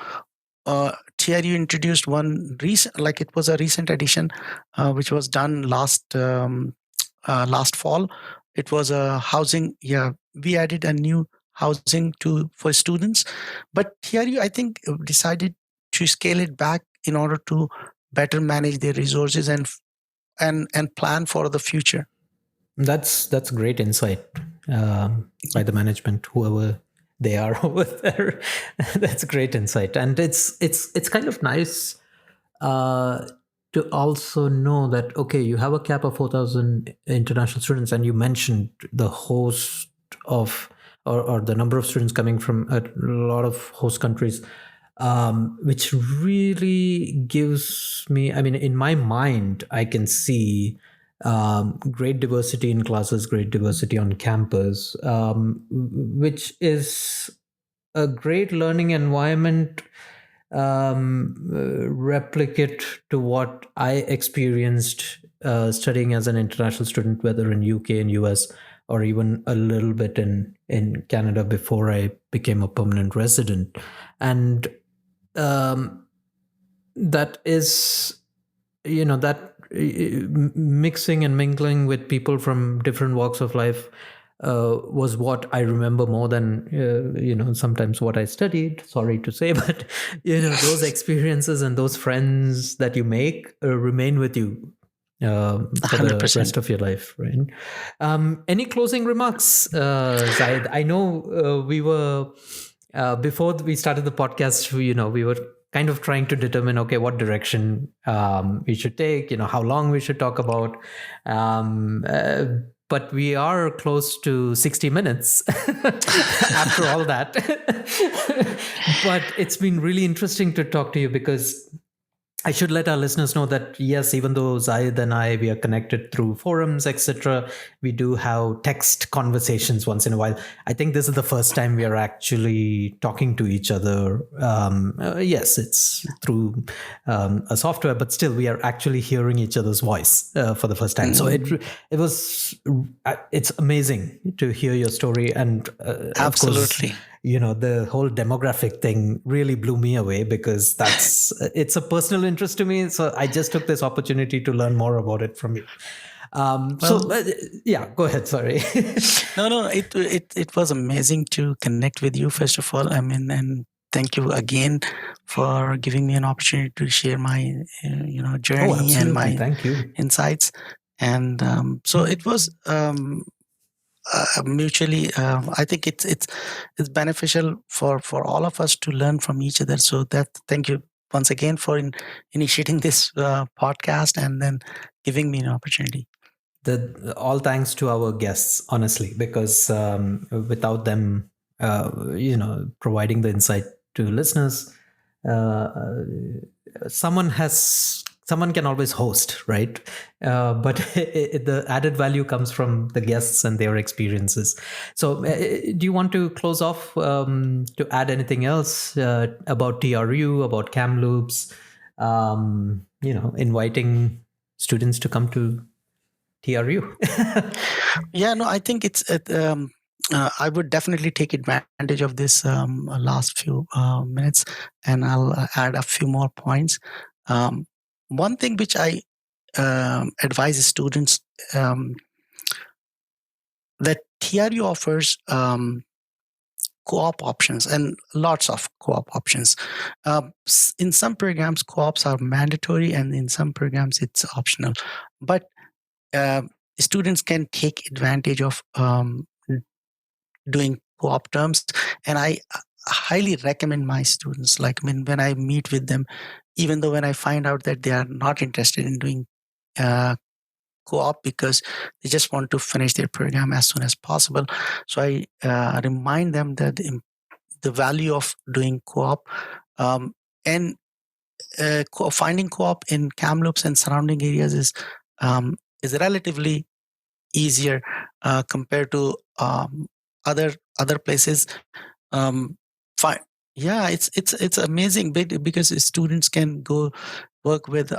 Speaker 3: TRU introduced one recent, like it was a recent addition, which was done last fall. It was a housing. Yeah, we added a new housing for students, but TRU, I think, decided to scale it back in order to better manage their resources and plan for the future.
Speaker 2: That's great insight by the management, whoever they are over there. That's great insight, and it's kind of nice to also know that, okay, you have a cap of 4,000 international students, and you mentioned the host of or the number of students coming from a lot of host countries, which really gives me, I mean, in my mind, I can see great diversity in classes, great diversity on campus, which is a great learning environment, replicate to what I experienced studying as an international student, whether in UK and US, or even a little bit in Canada before I became a permanent resident. And that is, that mixing and mingling with people from different walks of life was what I remember more than sometimes what I studied. Sorry to say, but those experiences and those friends that you make remain with you for
Speaker 3: 100%.
Speaker 2: the rest of your life, right? Any closing remarks, Zahid? I know we were before we started the podcast. We were kind of trying to determine, okay, what direction we should take. How long we should talk about. But we are close to 60 minutes after all that. But it's been really interesting to talk to you, because I should let our listeners know that, yes, even though Zahid and we are connected through forums, etc., we do have text conversations once in a while. I think this is the first time we are actually talking to each other. Yes, it's through a software, but still we are actually hearing each other's voice for the first time. So it's amazing to hear your story. And
Speaker 3: absolutely.
Speaker 2: Of course, the whole demographic thing really blew me away, because it's a personal interest to me. So I just took this opportunity to learn more about it from you. Yeah, go ahead. Sorry.
Speaker 3: No, it was amazing to connect with you, first of all. I mean, and thank you again for giving me an opportunity to share my, journey and my insights. And so it was mutually. I think it's beneficial for all of us to learn from each other. So thank you once again for initiating this podcast and then giving me an opportunity.
Speaker 2: All thanks to our guests, honestly, because without them, providing the insight to listeners, someone can always host, right? But the added value comes from the guests and their experiences. So do you want to close off to add anything else about TRU, about Kamloops, inviting students to come to TRU?
Speaker 3: Yeah, no, I think I would definitely take advantage of this last few minutes, and I'll add a few more points. One thing which I advise students, that TRU offers co-op options, and lots of co-op options. In some programs, co-ops are mandatory, and in some programs it's optional. But students can take advantage of doing co-op terms, and I highly recommend my students, like when I meet with them, even though when I find out that they are not interested in doing co-op because they just want to finish their program as soon as possible, so I remind them that the value of doing co-op, and finding co-op in Kamloops and surrounding areas is relatively easier compared to other places. Yeah, it's amazing because students can go work with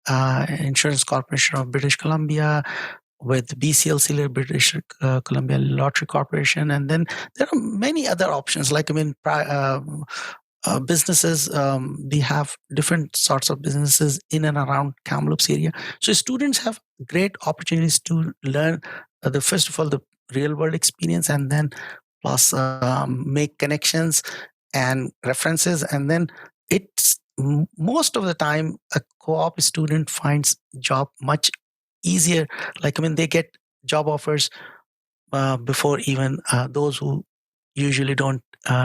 Speaker 3: Insurance Corporation of British Columbia, with BCLC, British Columbia Lottery Corporation, and then there are many other options. Like businesses. We have different sorts of businesses in and around Kamloops area. So students have great opportunities to learn first of all, the real world experience, and then plus make connections and references. And then it's most of the time a co-op student finds job much easier. Like, they get job offers before even those who usually don't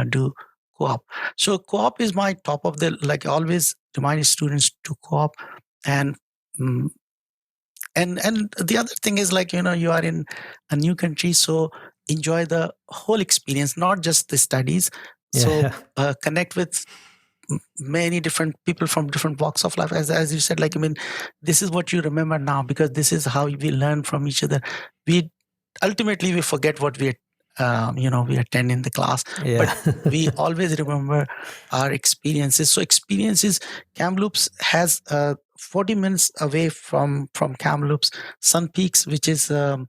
Speaker 3: do co-op. So co-op is my top of the, like, always remind students to co-op. And and the other thing is, like, you are in a new country, so enjoy the whole experience, not just the studies.
Speaker 2: Yeah.
Speaker 3: So connect with many different people from different walks of life. As you said, like, this is what you remember now, because this is how we learn from each other. We ultimately forget what we we attend in the class, but we always remember our experiences. So experiences, Kamloops has 40 minutes away from Kamloops, Sun Peaks, which is a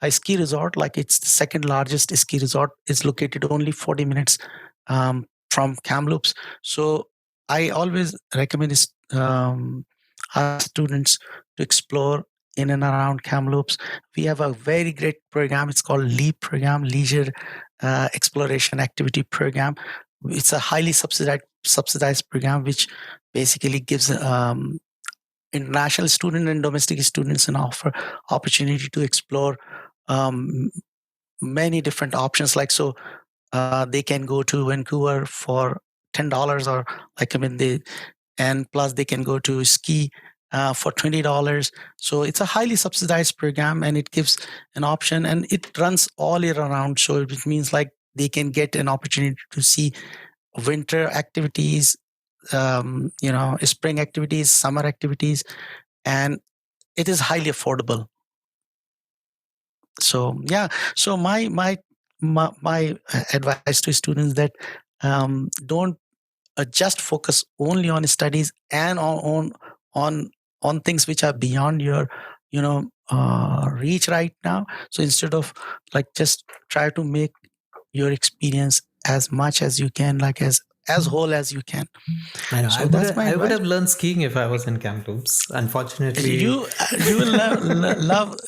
Speaker 3: ski resort. Like, it's the second largest ski resort, is located only 40 minutes from Kamloops. So I always recommend our students to explore in and around Kamloops. We have a very great program. It's called LEAP program, Leisure Exploration Activity Program. It's a highly subsidized program, which basically gives international students and domestic students an opportunity to explore many different options. Like, so they can go to Vancouver for $10, or like, and plus they can go to ski for $20. So it's a highly subsidized program, and it gives an option, and it runs all year round. So it means, like, they can get an opportunity to see winter activities, spring activities, summer activities, and it is highly affordable. So yeah, so my advice to students that don't just focus only on studies and on things which are beyond your reach right now. So instead of, like, just try to make your experience as much as you can, like as whole as you can.
Speaker 2: I know.
Speaker 3: So
Speaker 2: I would have learned skiing if I was in Kamloops. Unfortunately,
Speaker 3: you will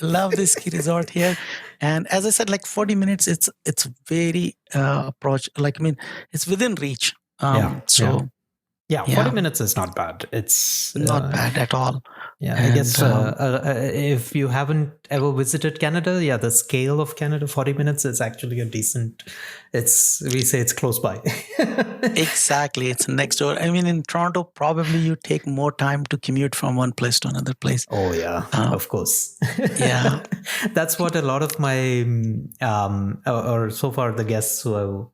Speaker 3: love this ski resort here. And as I said, like, 40 minutes, it's very it's within reach. So
Speaker 2: 40 minutes is not bad. It's
Speaker 3: not bad at all.
Speaker 2: Yeah, and I guess if you haven't ever visited Canada, the scale of Canada, 40 minutes is actually a decent. We say it's close by.
Speaker 3: Exactly, it's next door. In Toronto, probably you take more time to commute from one place to another place.
Speaker 2: Oh yeah, of course.
Speaker 3: Yeah,
Speaker 2: that's what a lot of my or so far the guests who have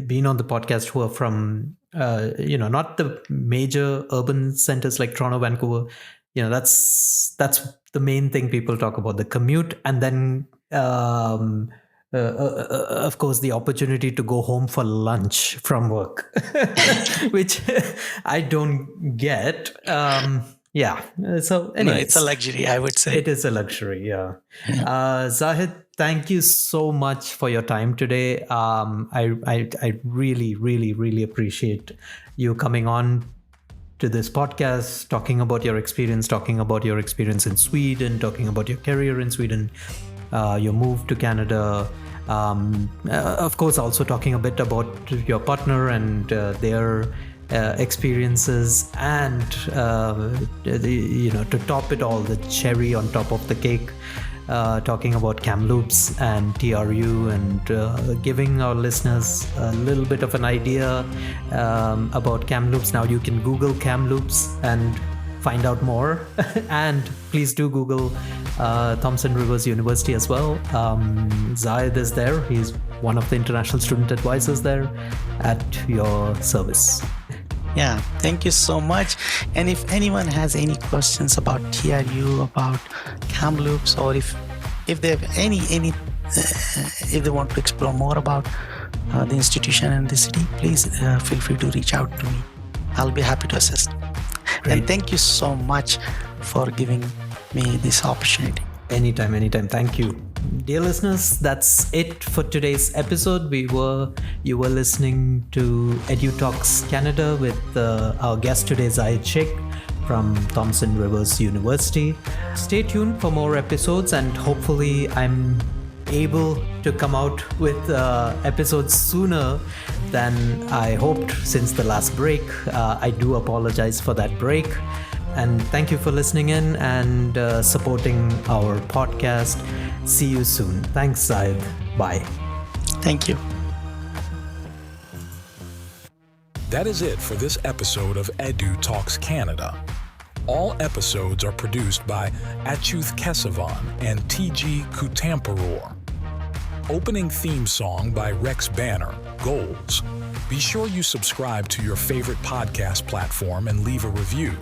Speaker 2: been on the podcast who are from not the major urban centers like Toronto, Vancouver. That's the main thing people talk about, the commute, and then of course the opportunity to go home for lunch from work, which I don't get. So anyways,
Speaker 3: no, it's a luxury, I would say.
Speaker 2: It is a luxury, yeah. Zahid, thank you so much for your time today. I really, really, really appreciate you coming on to this podcast, talking about your experience in Sweden, talking about your career in Sweden, your move to Canada. Of course, also talking a bit about your partner and their experiences, and to top it all, the cherry on top of the cake, talking about Kamloops and TRU, and giving our listeners a little bit of an idea about Kamloops. Now you can Google Kamloops and find out more. And please do Google Thompson Rivers University as well. Zahid is there. He's one of the international student advisors there, at your service.
Speaker 3: Yeah, thank you so much. And if anyone has any questions about TRU, about Kamloops, or if they have any if they want to explore more about the institution and the city, please feel free to reach out to me. I'll be happy to assist. Great. And thank you so much for giving me this opportunity.
Speaker 2: Anytime. Thank you. Dear listeners, that's it for today's episode. You were listening to EduTalks Canada with our guest today, Zahid Sheikh from Thompson Rivers University. Stay tuned for more episodes, and hopefully I'm able to come out with episodes sooner than I hoped since the last break. I do apologize for that break. And thank you for listening in and supporting our podcast. See you soon. Thanks, Zahid. Bye.
Speaker 3: Thank you.
Speaker 1: That is it for this episode of EduTalks Canada. All episodes are produced by Achuth Kesavan and TG Kutamparor. Opening theme song by Rex Banner, Goals. Be sure you subscribe to your favorite podcast platform and leave a review.